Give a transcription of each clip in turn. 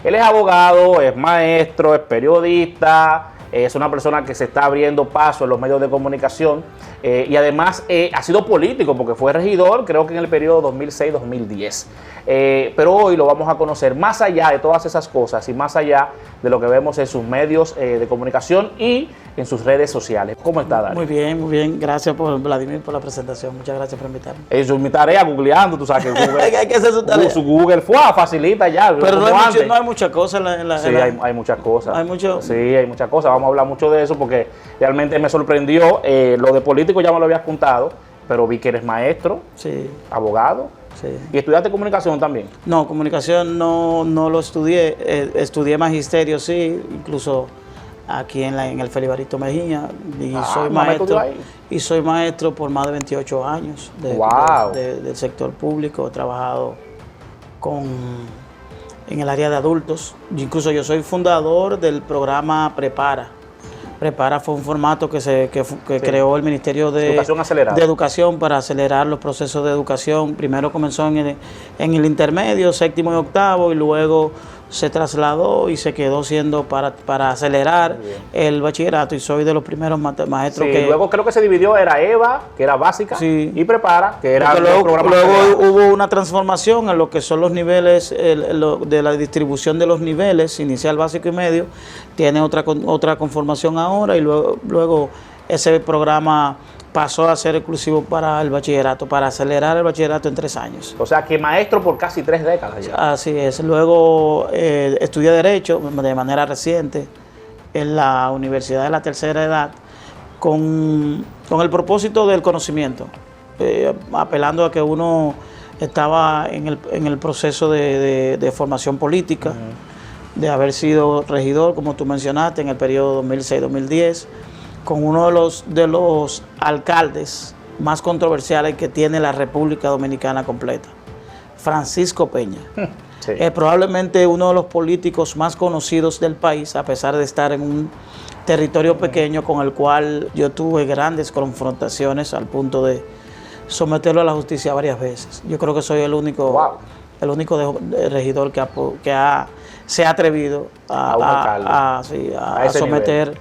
Él es abogado, es maestro, es periodista, es una persona que se está abriendo paso en los medios de comunicación y además ha sido político porque fue regidor, creo que en el periodo 2006-2010. Pero hoy lo vamos a conocer más allá de todas esas cosas y más allá de lo que vemos en sus medios de comunicación y en sus redes sociales. ¿Cómo está, Darío? Muy bien, muy bien. Gracias por Vladimir por la presentación. Muchas gracias por invitarme. Eso es mi tarea, googleando, tú sabes que Google, hay que hacer su tarea. Su Google facilita ya. Pero no hay mucha cosa en la... Sí, hay muchas cosas. Hay mucho... Sí, hay muchas cosas. Vamos a hablar mucho de eso porque realmente me sorprendió. Lo de político ya me lo habías contado, pero vi que eres maestro, sí, abogado. Sí. ¿Y estudiaste comunicación también? No, comunicación no lo estudié. Estudié magisterio, sí, incluso aquí en el Felibarito Mejía. Y soy maestro. Y soy maestro por más de 28 años del sector público. He trabajado en el área de adultos. Incluso yo soy fundador del programa Prepara. Prepara fue un formato que creó el Ministerio de Educación para acelerar los procesos de educación. Primero comenzó en el intermedio, séptimo y octavo, y luego se trasladó y se quedó siendo para acelerar el bachillerato, y soy de los primeros maestros que... Luego creo que se dividió, era EVA, que era básica, y Prepara, que era... Luego hubo una transformación en lo que son los niveles, de la distribución de los niveles, inicial, básico y medio, tiene otra conformación ahora, y luego ese programa pasó a ser exclusivo para el bachillerato, para acelerar el bachillerato en 3 años. O sea, que maestro por casi 3 décadas ya. Así es. Luego estudié Derecho de manera reciente en la Universidad de la Tercera Edad con el propósito del conocimiento, apelando a que uno estaba en el proceso de formación política, de haber sido regidor, como tú mencionaste, en el periodo 2006-2010, con uno de los alcaldes más controversiales que tiene la República Dominicana completa, Francisco Peña. Sí. Probablemente uno de los políticos más conocidos del país, a pesar de estar en un territorio pequeño con el cual yo tuve grandes confrontaciones al punto de someterlo a la justicia varias veces. Yo creo que soy el único regidor que se ha atrevido a someter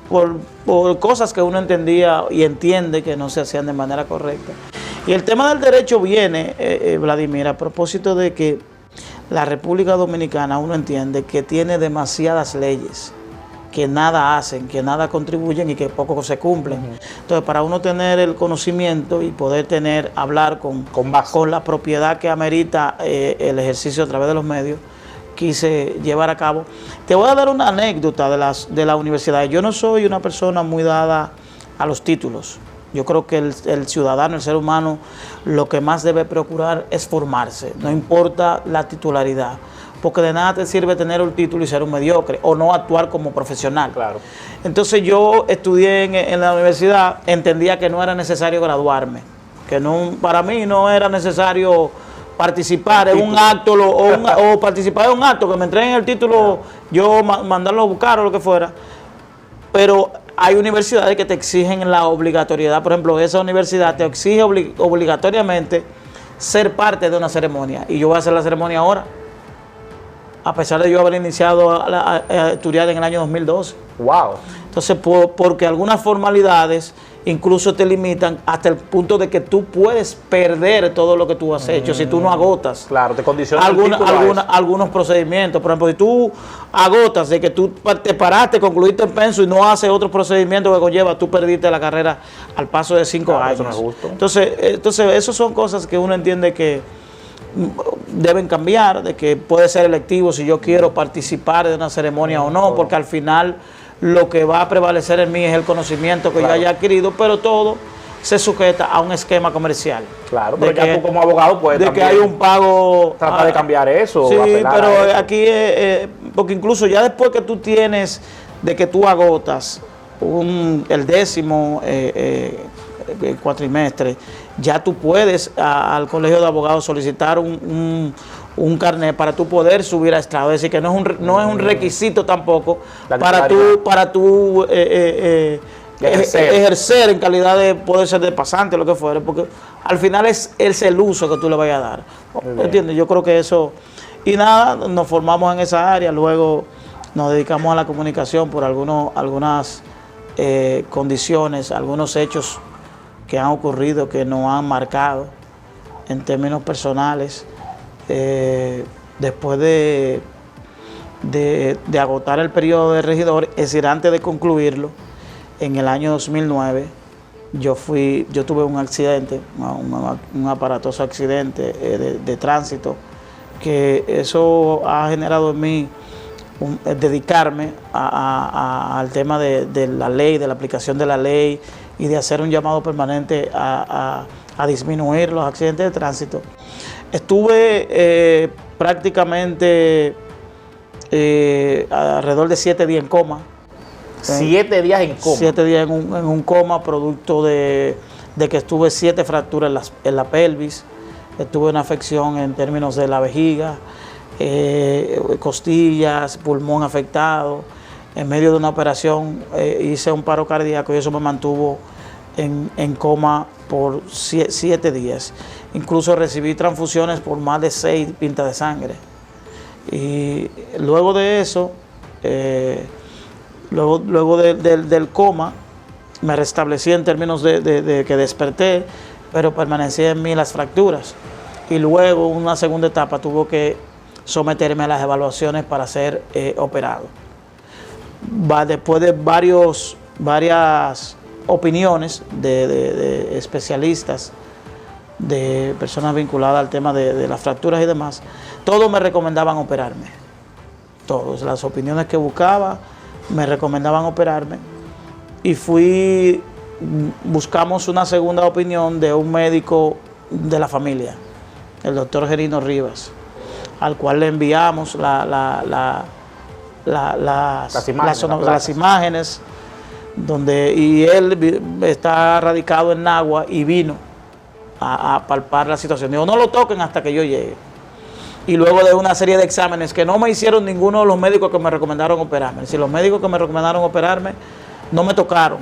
por cosas que uno entendía y entiende que no se hacían de manera correcta. Y el tema del derecho viene, Vladimir, a propósito de que la República Dominicana, uno entiende que tiene demasiadas leyes que nada hacen, que nada contribuyen y que poco se cumplen. Entonces, para uno tener el conocimiento y poder hablar con la propiedad que amerita el ejercicio a través de los medios, quise llevar a cabo. Te voy a dar una anécdota de la universidad. Yo no soy una persona muy dada a los títulos. Yo creo que el ciudadano, el ser humano, lo que más debe procurar es formarse, no importa la titularidad, porque de nada te sirve tener un título y ser un mediocre o no actuar como profesional. Claro. Entonces yo estudié en la universidad, entendía que no era necesario graduarme, que para mí no era necesario participar en un acto o participar en un acto, que me entreguen el título, yo mandarlo a buscar o lo que fuera. Pero hay universidades que te exigen la obligatoriedad. Por ejemplo, esa universidad te exige obligatoriamente ser parte de una ceremonia. Y yo voy a hacer la ceremonia ahora, a pesar de yo haber iniciado a estudiar en el año 2012. ¡Wow! Entonces, porque algunas formalidades incluso te limitan hasta el punto de que tú puedes perder todo lo que tú has hecho si tú no agotas. Claro, te condiciona algunos procedimientos. Por ejemplo, si tú agotas de que tú te paraste, concluiste el penso y no haces otro procedimiento que conlleva, tú perdiste la carrera al paso de 5 años. Eso no es justo. Entonces, esas son cosas que uno entiende que deben cambiar, de que puede ser electivo si yo quiero participar de una ceremonia o no, porque al final lo que va a prevalecer en mí es el conocimiento que yo haya adquirido, pero todo se sujeta a un esquema comercial. Claro, pero ya tú como abogado puedes también que hay un pago... Trata de cambiar eso. Sí, pero aquí, porque incluso ya después que tú tienes, de que tú agotas el 10º cuatrimestre, ya tú puedes al colegio de abogados solicitar un carnet para tú poder subir a estrado. Es decir, que no es un requisito tampoco para tú ejercer en calidad de poder ser de pasante o lo que fuera, porque al final es el uso que tú le vayas a dar. ¿Entiendes? Yo creo que eso Y nada, nos formamos en esa área, luego nos dedicamos a la comunicación por algunas condiciones, algunos hechos que han ocurrido, que nos han marcado en términos personales. Después de agotar el periodo de regidor, es decir, antes de concluirlo, en el año 2009, yo tuve un accidente, un aparatoso accidente de tránsito, que eso ha generado en mí dedicarme al tema de la ley, de la aplicación de la ley y de hacer un llamado permanente a disminuir los accidentes de tránsito. Estuve prácticamente alrededor de 7 días en coma. 7 días en coma. 7 días en un coma, producto de que tuve 7 fracturas en la pelvis, tuve una afección en términos de la vejiga, costillas, pulmón afectado. En medio de una operación hice un paro cardíaco y eso me mantuvo en coma por 7 días. Incluso recibí transfusiones por más de 6 pintas de sangre. Y luego de eso, luego del coma, me restablecí en términos de que desperté, pero permanecían en mí las fracturas. Y luego, una segunda etapa, tuvo que someterme a las evaluaciones para ser operado. Después de varias opiniones de especialistas, de personas vinculadas al tema de las fracturas y demás, todos me recomendaban operarme. Todos, las opiniones que buscaba, me recomendaban operarme. Y buscamos una segunda opinión de un médico de la familia, el doctor Gerino Rivas, al cual le enviamos las imágenes, y él está radicado en Nagua y vino a palpar la situación. Dijo, no lo toquen hasta que yo llegue. Y luego de una serie de exámenes que no me hicieron ninguno de los médicos que me recomendaron operarme. Si los médicos que me recomendaron operarme no me tocaron,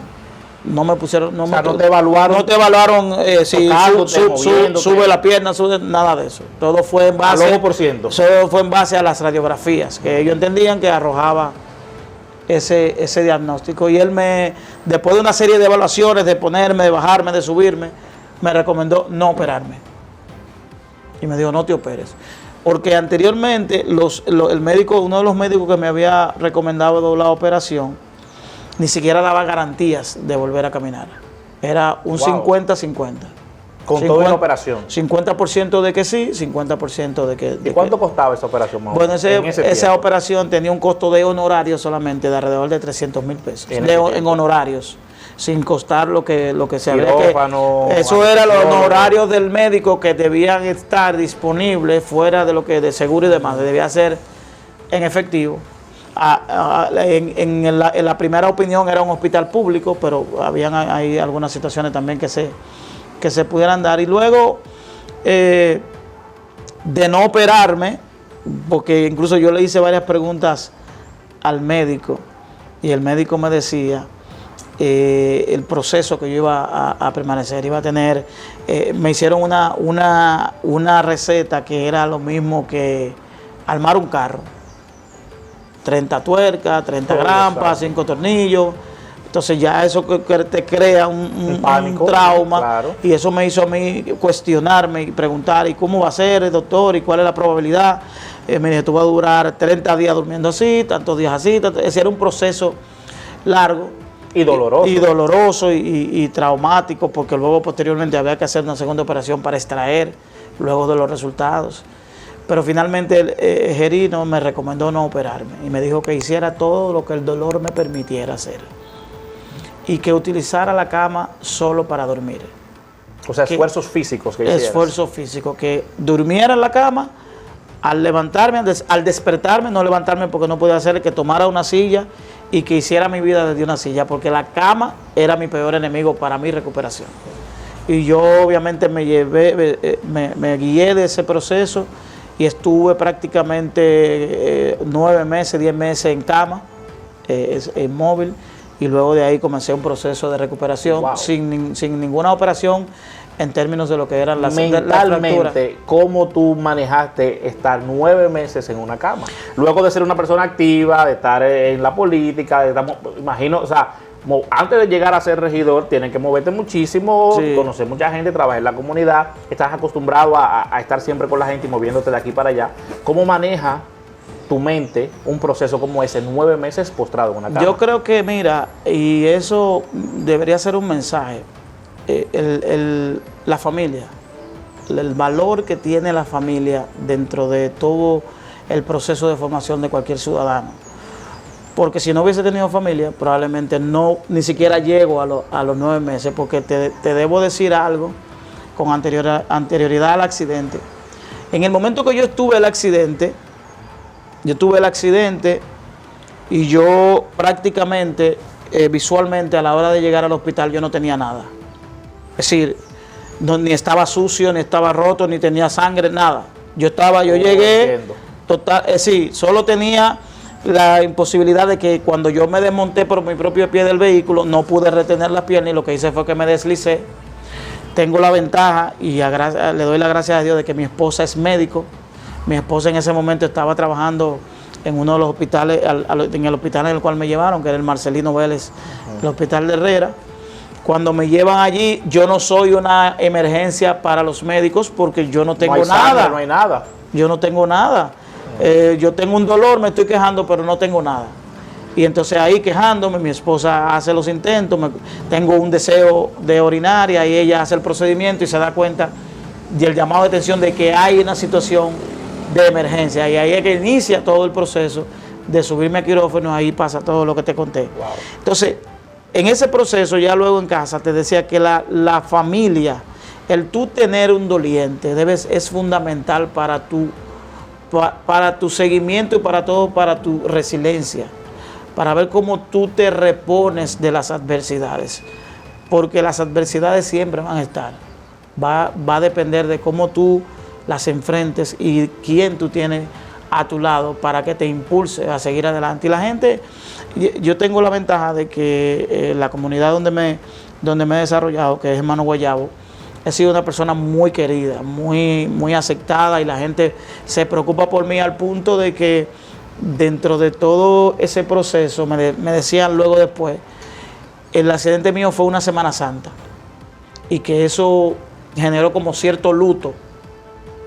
no me pusieron, no te evaluaron si sube la pierna, sube, nada de eso. Todo fue en base a las radiografías que ellos entendían que arrojaba ese diagnóstico. Y él después de una serie de evaluaciones, de ponerme, de bajarme, de subirme, me recomendó no operarme. Y me dijo, no te operes. Porque anteriormente uno de los médicos que me había recomendado la operación, ni siquiera daba garantías de volver a caminar. Era un 50-50. Con toda la operación. 50% de que sí, 50% de que... ¿Y cuánto costaba esa operación? Bueno, esa operación tenía un costo de honorarios solamente de alrededor de 300,000 pesos. En honorarios, sin costar lo que se había que... Eso era los honorarios del médico que debían estar disponibles fuera de lo que de seguro y demás. Debía ser en efectivo. En la primera opinión era un hospital público, pero habían ahí algunas situaciones también que se pudieran dar. Y luego de no operarme, porque incluso yo le hice varias preguntas al médico y el médico me decía el proceso que yo iba a permanecer, iba a tener, me hicieron una receta que era lo mismo que armar un carro. 30 tuercas, 30 grampas, 5 tornillos. Entonces ya eso que te crea un pánico, un trauma. Claro. Y eso me hizo a mí cuestionarme y preguntar, ¿y cómo va a ser, doctor? ¿Y cuál es la probabilidad? Me dije, tú vas a durar 30 días durmiendo así, tantos días así. Ese era un proceso largo. Y doloroso. Y doloroso y traumático, porque luego posteriormente había que hacer una segunda operación para extraer luego de los resultados. Pero finalmente el Gerino me recomendó no operarme y me dijo que hiciera todo lo que el dolor me permitiera hacer y que utilizara la cama solo para dormir. O sea, esfuerzos físicos que hicieras. Esfuerzo físico, que durmiera en la cama, al levantarme, al despertarme, no levantarme porque no podía hacer, que tomara una silla y que hiciera mi vida desde una silla, porque la cama era mi peor enemigo para mi recuperación. Y yo obviamente me guié de ese proceso y estuve prácticamente 9 meses, 10 meses en cama, inmóvil, y luego de ahí comencé un proceso de recuperación sin ninguna operación en términos de lo que eran las mentalmente, ¿cómo tú manejaste estar 9 meses en una cama? Luego de ser una persona activa, de estar en la política, imagino, o sea, antes de llegar a ser regidor, tienes que moverte muchísimo, sí, conocer mucha gente, trabajar en la comunidad, estás acostumbrado a estar siempre con la gente y moviéndote de aquí para allá. ¿Cómo maneja tu mente un proceso como ese, 9 meses postrado en una cama? Yo creo que, mira, y eso debería ser un mensaje, la familia, el valor que tiene la familia dentro de todo el proceso de formación de cualquier ciudadano. Porque si no hubiese tenido familia, probablemente ni siquiera llego a los 9 meses, porque te debo decir algo con anterioridad al accidente. En el momento que yo tuve el accidente y yo prácticamente, visualmente, a la hora de llegar al hospital, yo no tenía nada. Es decir, ni estaba sucio, ni estaba roto, ni tenía sangre, nada. Yo llegué, total, sí, solo tenía la imposibilidad de que cuando yo me desmonté por mi propio pie del vehículo, no pude retener las piernas y lo que hice fue que me deslicé. Tengo la ventaja y le doy las gracias a Dios de que mi esposa es médico. Mi esposa en ese momento estaba trabajando en uno de los hospitales, en el hospital en el cual me llevaron, que era el Marcelino Vélez, el hospital de Herrera. Cuando me llevan allí, yo no soy una emergencia para los médicos porque yo no tengo nada. No hay nada. Yo no tengo nada. Yo tengo un dolor, me estoy quejando, pero no tengo nada. Y entonces ahí quejándome, mi esposa hace los intentos, tengo un deseo de orinar y ahí ella hace el procedimiento y se da cuenta del llamado de atención de que hay una situación de emergencia. Y ahí es que inicia todo el proceso de subirme a quirófano, ahí pasa todo lo que te conté. Wow. Entonces, en ese proceso, ya luego en casa, te decía que la familia, el tú tener un doliente, es fundamental para tu seguimiento y para todo, para tu resiliencia, para ver cómo tú te repones de las adversidades, porque las adversidades siempre van a estar. Va a depender de cómo tú las enfrentes y quién tú tienes a tu lado para que te impulse a seguir adelante. Y la gente, yo tengo la ventaja de que la comunidad donde me he desarrollado, que es Hermano Guayabo, he sido una persona muy querida, muy aceptada, y la gente se preocupa por mí al punto de que dentro de todo ese proceso me decían luego después, el accidente mío fue una Semana Santa y que eso generó como cierto luto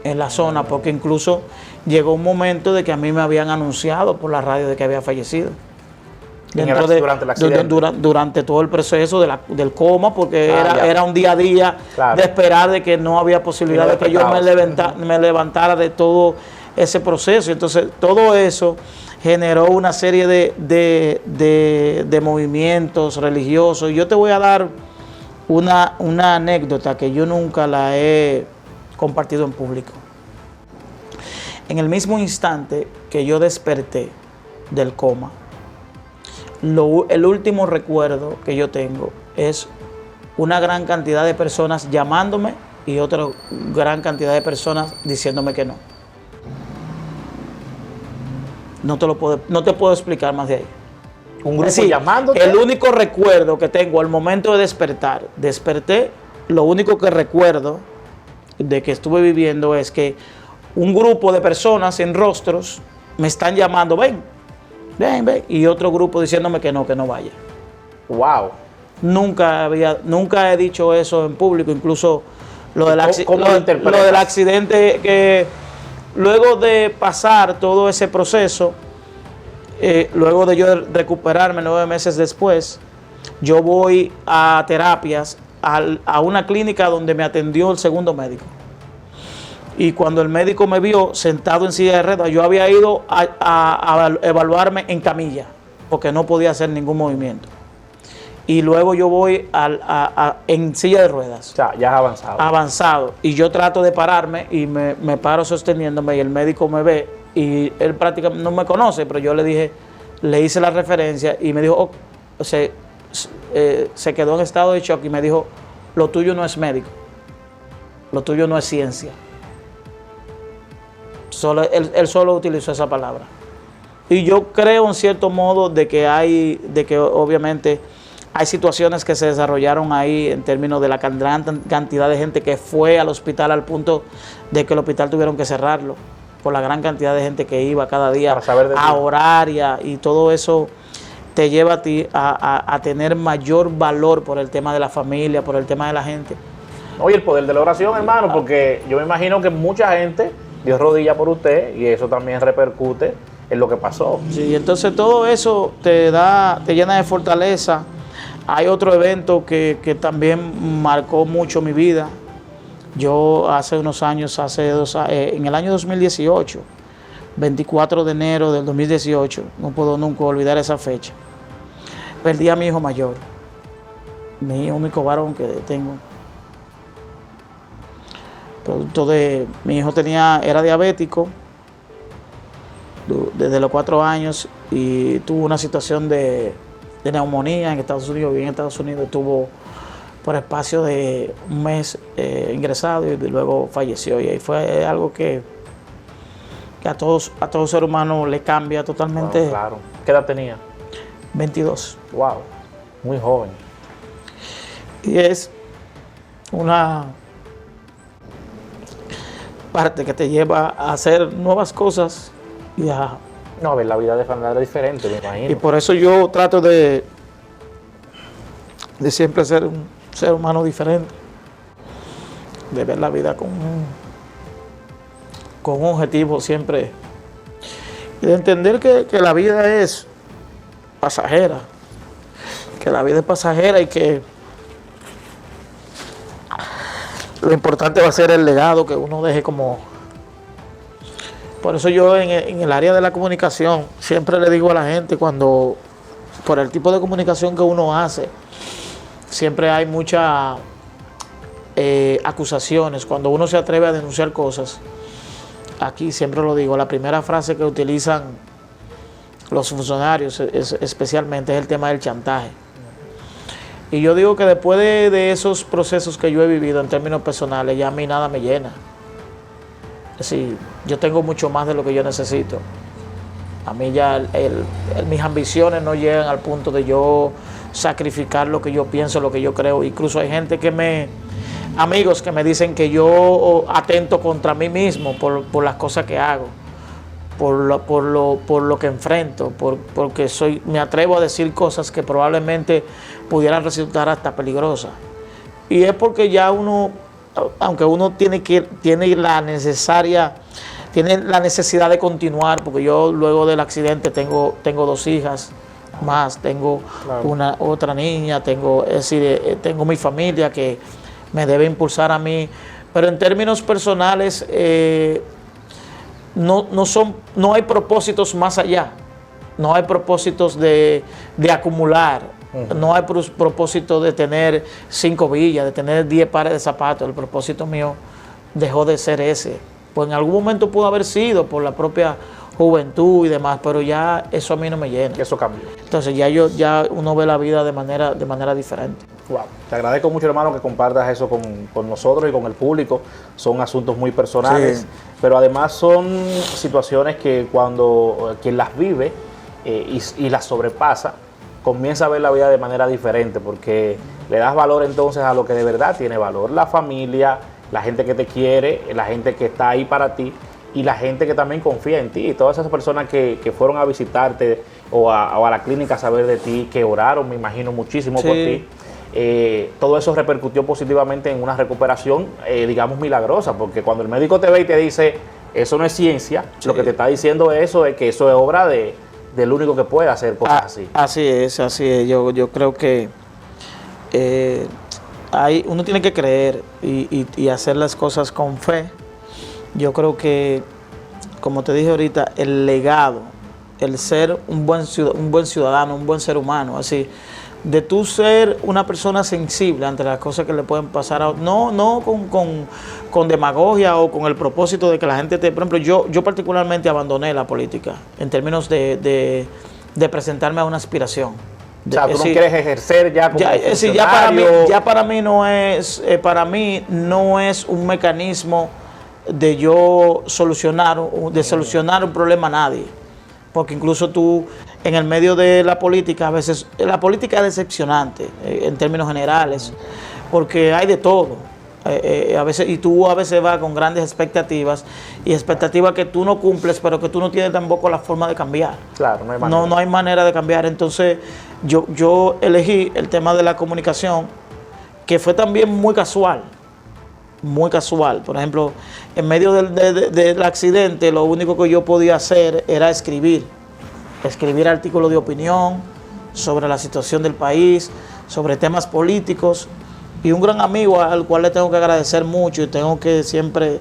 en la zona, porque incluso llegó un momento de que a mí me habían anunciado por la radio de que había fallecido. Durante el accidente. Durante todo el proceso del coma, porque era un día a día, claro, de esperar de que no había posibilidad de que yo me levantara de todo ese proceso. Entonces todo eso generó una serie de movimientos religiosos. Yo te voy a dar una anécdota que yo nunca la he compartido en público. En el mismo instante que yo desperté del coma, el último recuerdo que yo tengo es una gran cantidad de personas llamándome y otra gran cantidad de personas diciéndome que no. No te puedo explicar más de ahí. Un grupo llamándote. El único recuerdo que tengo al momento de desperté, lo único que recuerdo de que estuve viviendo es que un grupo de personas sin rostros me están llamando, ven, y otro grupo diciéndome que no vaya. Wow. Nunca he dicho eso en público, incluso lo del accidente, que luego de pasar todo ese proceso, luego de yo recuperarme 9 meses después, yo voy a terapias a una clínica donde me atendió el segundo médico. Y cuando el médico me vio sentado en silla de ruedas, yo había ido a evaluarme en camilla, porque no podía hacer ningún movimiento. Y luego yo voy en silla de ruedas. O sea, ya has avanzado. Avanzado. Y yo trato de pararme y me paro sosteniéndome y el médico me ve y él prácticamente no me conoce, pero yo le hice la referencia y me dijo, se quedó en estado de shock y me dijo, lo tuyo no es médico, lo tuyo no es ciencia. Él solo utilizó esa palabra. Y yo creo en cierto modo de que obviamente Hay situaciones que se desarrollaron ahí en términos de la gran cantidad de gente que fue al hospital al punto de que el hospital tuvieron que cerrarlo por la gran cantidad de gente que iba cada día a orar y todo eso te lleva a ti a tener mayor valor por el tema de la familia, por el tema de la gente. Oye, el poder de la oración, hermano, porque yo me imagino que mucha gente dio rodilla por usted y eso también repercute en lo que pasó. Sí, entonces todo eso te llena de fortaleza. Hay otro evento que también marcó mucho mi vida. Yo hace unos años, en el año 2018, 24 de enero del 2018, no puedo nunca olvidar esa fecha, perdí a mi hijo mayor, mi único varón que tengo. Producto de, mi hijo era diabético desde los 4 años y tuvo una situación de neumonía en Estados Unidos, viví en Estados Unidos, estuvo por espacio de un mes ingresado y luego falleció. Y ahí fue algo que a todo ser humano le cambia totalmente. Wow, claro. ¿Qué edad tenía? 22. Wow, muy joven. Y es una parte que te lleva a hacer nuevas cosas y a... No, a ver, la vida de manera diferente, me imagino. Y por eso yo trato de siempre ser un ser humano diferente, de ver la vida con un objetivo siempre, y de entender que la vida es pasajera, y que lo importante va a ser el legado que uno deje como... Por eso yo en el área de la comunicación siempre le digo a la gente, por el tipo de comunicación que uno hace, siempre hay muchas acusaciones. Cuando uno se atreve a denunciar cosas, aquí siempre lo digo, la primera frase que utilizan los funcionarios especialmente es el tema del chantaje. Y yo digo que después de esos procesos que yo he vivido en términos personales, ya a mí nada me llena. Es decir, yo tengo mucho más de lo que yo necesito. A mí ya mis ambiciones no llegan al punto de yo sacrificar lo que yo pienso, lo que yo creo. Incluso hay gente amigos que me dicen que yo atento contra mí mismo por las cosas que hago, por lo que enfrento, porque me atrevo a decir cosas que probablemente pudieran resultar hasta peligrosas. Y es porque ya uno, aunque uno tiene la necesidad de continuar, porque yo luego del accidente tengo 2 hijas más, tengo otra niña, tengo mi familia que me debe impulsar a mí, pero en términos personales no hay propósitos más allá, no hay propósitos de acumular. No hay propósito de tener 5 villas, de tener 10 pares de zapatos. El propósito mío dejó de ser ese. Pues en algún momento pudo haber sido por la propia juventud y demás, pero ya eso a mí no me llena. Eso cambió. Entonces ya uno ve la vida de manera diferente. Wow. Te agradezco mucho, hermano, que compartas eso con nosotros y con el público. Son asuntos muy personales, sí, pero además son situaciones que cuando quien las vive y las sobrepasa, comienza a ver la vida de manera diferente, porque le das valor entonces a lo que de verdad tiene valor: la familia, la gente que te quiere, la gente que está ahí para ti y la gente que también confía en ti. Y todas esas personas que fueron a visitarte o a la clínica a saber de ti, que oraron, me imagino, muchísimo, sí, por ti. Todo eso repercutió positivamente en una recuperación, digamos, milagrosa, porque cuando el médico te ve y te dice, eso no es ciencia, sí, lo que te está diciendo eso es que eso es obra del único que puede hacer cosas así. Así es. Yo creo que uno tiene que creer y hacer las cosas con fe. Yo creo que, como te dije ahorita, el legado, el ser un buen ciudadano, un buen ser humano, así, de tú ser una persona sensible ante las cosas que le pueden pasar, no con demagogia o con el propósito de que la gente por ejemplo, yo particularmente abandoné la política en términos de presentarme a una aspiración. O sea, tú no quieres ejercer ya como funcionario. Ya para mí no es un mecanismo de yo solucionar un problema a nadie, porque incluso tú en el medio de la política, a veces, la política es decepcionante en términos generales, porque hay de todo. A veces, y tú a veces vas con grandes expectativas y expectativas que tú no cumples, pero que tú no tienes tampoco la forma de cambiar. Claro, no hay manera. No hay manera de cambiar. Entonces, yo elegí el tema de la comunicación, que fue también muy casual. Muy casual. Por ejemplo, en medio del accidente, lo único que yo podía hacer era escribir artículos de opinión sobre la situación del país, sobre temas políticos. Y un gran amigo al cual le tengo que agradecer mucho y tengo que siempre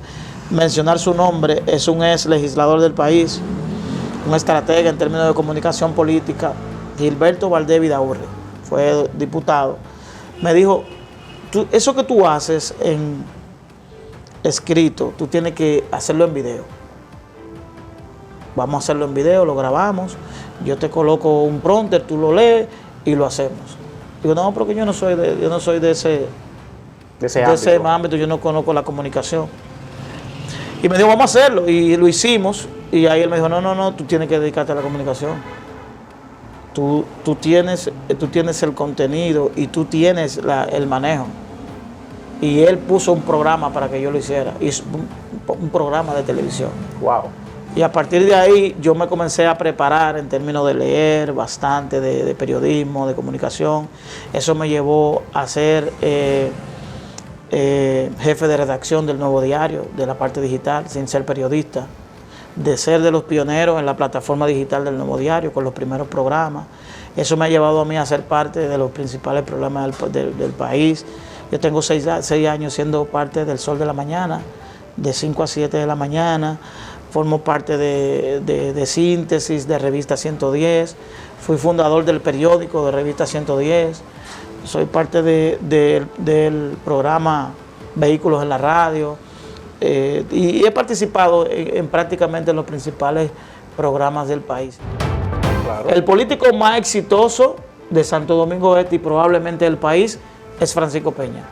mencionar su nombre, es un ex legislador del país, un estratega en términos de comunicación política, Gilberto Valdés Vidaurre, fue diputado. Me dijo, eso que tú haces en escrito, tú tienes que hacerlo en video. Vamos a hacerlo en video, lo grabamos, yo te coloco un prompter, tú lo lees y lo hacemos. Digo, no, porque yo no soy de ese ámbito, yo no conozco la comunicación. Y me dijo, vamos a hacerlo, y lo hicimos, y ahí él me dijo, no, tú tienes que dedicarte a la comunicación. Tú tienes el contenido y tú tienes el manejo. Y él puso un programa para que yo lo hiciera, hizo un programa de televisión. Wow. Y a partir de ahí yo me comencé a preparar en términos de leer bastante de periodismo, de comunicación. Eso me llevó a ser jefe de redacción del Nuevo Diario, de la parte digital, sin ser periodista. De ser de los pioneros en la plataforma digital del Nuevo Diario, con los primeros programas. Eso me ha llevado a mí a ser parte de los principales programas del país. Yo tengo 6 años siendo parte del Sol de la Mañana, de 5 a 7 de la mañana. Formo parte de Síntesis, de Revista 110. Fui fundador del periódico de Revista 110. Soy parte del programa Vehículos en la Radio. Y he participado en prácticamente en los principales programas del país. Claro. El político más exitoso de Santo Domingo Este y probablemente del país es Francisco Peña.